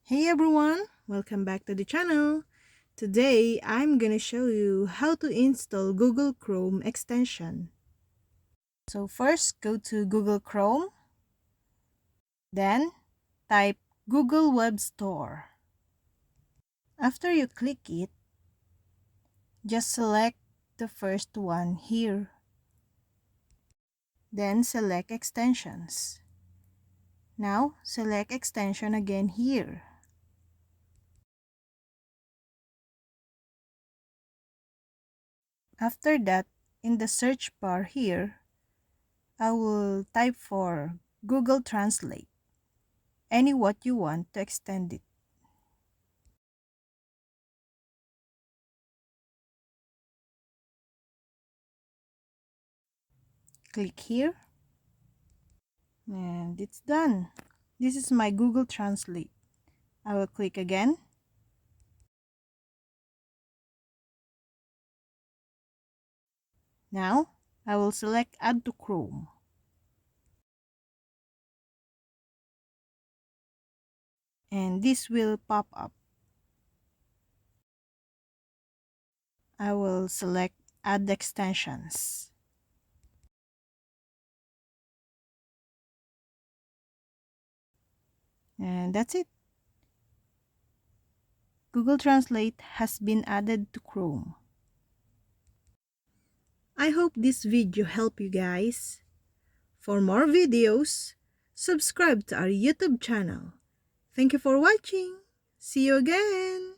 Hey everyone, welcome back to the channel. Today I'm gonna show you how to install Google Chrome extension. So first go to Google Chrome, then type Google Web Store. After you click it, just select the first one here. Then select extensions. Now select extension again here. After that, in the search bar here, I will type for Google Translate, any what you want to extend it. Click here and it's done. This is my Google Translate. I will click again. Now I will select Add to Chrome. And this will pop up. I will select Add Extensions. And that's it. Google Translate has been added to Chrome. I hope this video helped you guys. For more videos, subscribe to our YouTube channel. Thank you for watching. See you again.